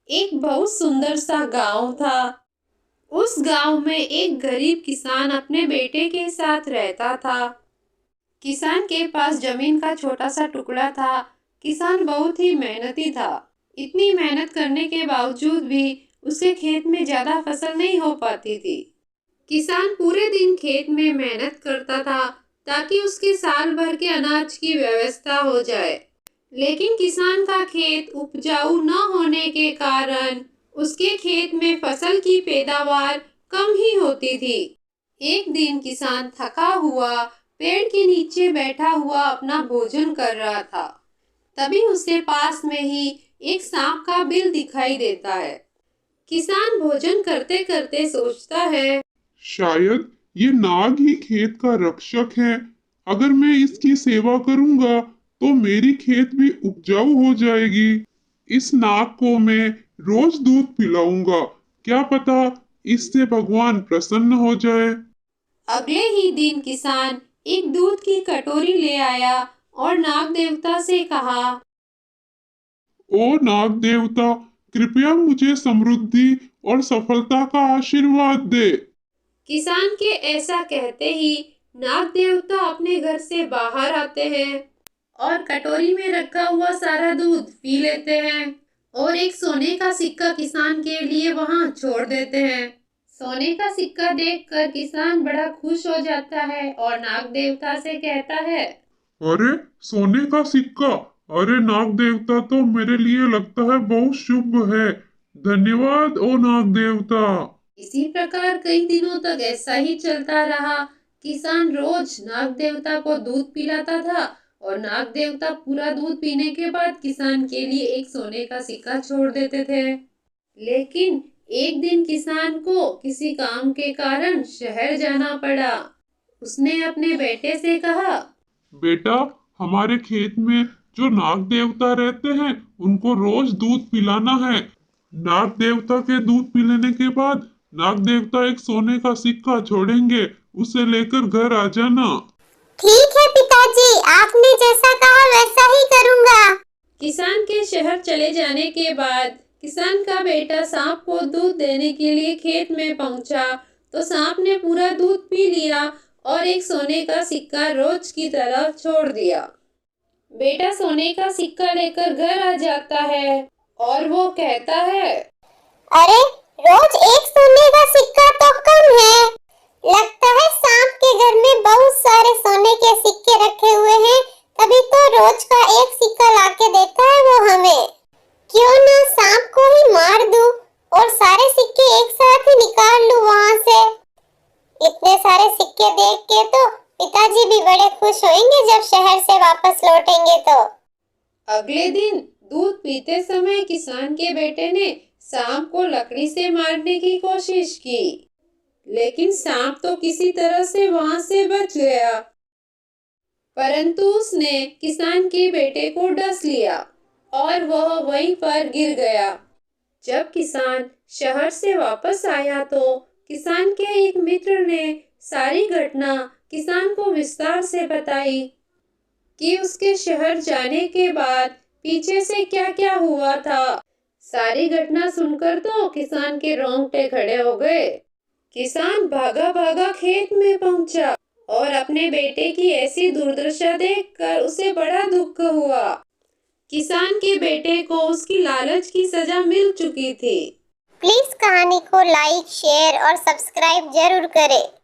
एक बहुत सुंदर सा गांव था। उस गांव में एक गरीब किसान अपने बेटे के साथ रहता था। किसान के पास जमीन का छोटा सा टुकड़ा था। किसान बहुत ही मेहनती था। इतनी मेहनत करने के बावजूद भी उसके खेत में ज्यादा फसल नहीं हो पाती थी। किसान पूरे दिन खेत में मेहनत करता था ताकि उसके साल भर के अनाज की व्यवस्था हो जाए। लेकिन किसान का खेत उपजाऊ न होने के कारण उसके खेत में फसल की पैदावार कम ही होती थी। एक दिन किसान थका हुआ पेड़ के नीचे बैठा हुआ अपना भोजन कर रहा था। तभी उसके पास में ही एक सांप का बिल दिखाई देता है। किसान भोजन करते करते सोचता है, शायद ये नाग ही खेत का रक्षक है। अगर मैं इसकी सेवा करूंगा तो मेरी खेत भी उपजाऊ हो जाएगी। इस नाग को मैं रोज दूध पिलाऊंगा। क्या पता इससे भगवान प्रसन्न हो जाए। अगले ही दिन किसान एक दूध की कटोरी ले आया और नाग देवता से कहा, ओ नाग देवता, कृपया मुझे समृद्धि और सफलता का आशीर्वाद दे। किसान के ऐसा कहते ही नाग देवता अपने घर से बाहर आते हैं और कटोरी में रखा हुआ सारा दूध पी लेते हैं और एक सोने का सिक्का किसान के लिए वहां छोड़ देते हैं। सोने का सिक्का देखकर किसान बड़ा खुश हो जाता है और नाग देवता से कहता है, अरे, सोने का सिक्का! अरे नाग देवता, तो मेरे लिए लगता है बहुत शुभ है। धन्यवाद ओ नाग देवता। इसी प्रकार कई दिनों तक ऐसा ही चलता रहा। किसान रोज नाग देवता को दूध पिलाता था और नाग देवता पूरा दूध पीने के बाद किसान के लिए एक सोने का सिक्का छोड़ देते थे। लेकिन एक दिन किसान को किसी काम के कारण शहर जाना पड़ा। उसने अपने बेटे से कहा, बेटा, हमारे खेत में जो नाग देवता रहते हैं उनको रोज दूध पिलाना है। नाग देवता के दूध पिलाने के बाद नाग देवता एक सोने का सिक्का छोड़ेंगे। उसे लेकर घर आ जाना। ठीक है पिताजी, आपने जैसा कहा वैसा ही करूंगा। किसान के शहर चले जाने के बाद किसान का बेटा सांप को दूध देने के लिए खेत में पहुंचा तो सांप ने पूरा दूध पी लिया और एक सोने का सिक्का रोज की तरह छोड़ दिया। बेटा सोने का सिक्का लेकर घर आ जाता है और वो कहता है, अरे, रोज एक सोने का सिक्का तो कम है। लगता है सांप के घर में बहुत सारे सोने के सिक्के रखे हुए हैं, तभी तो रोज का एक सिक्का लाके देता है वो हमें। क्यों ना सांप को ही मार दूं और सारे सिक्के एक साथ ही निकाल लूं वहां से। इतने सारे सिक्के देख के तो पिताजी भी बड़े खुश होंगे जब शहर से वापस लौटेंगे तो। अगले दिन दूध पीते समय किसान के बेटे ने सांप को लकड़ी से मारने की कोशिश की, लेकिन सांप तो किसी तरह से वहां से बच गया। परंतु उसने किसान के बेटे को डस लिया और वह वहीं पर गिर गया। जब किसान शहर से वापस आया तो किसान के एक मित्र ने सारी घटना किसान को विस्तार से बताई कि उसके शहर जाने के बाद पीछे से क्या क्या हुआ था। सारी घटना सुनकर तो किसान के रोंगटे खड़े हो गए। किसान भागा भागा खेत में पहुंचा और अपने बेटे की ऐसी दुर्दशा देखकर उसे बड़ा दुख हुआ। किसान के बेटे को उसकी लालच की सजा मिल चुकी थी। प्लीज कहानी को लाइक, शेयर और सब्सक्राइब जरूर करें।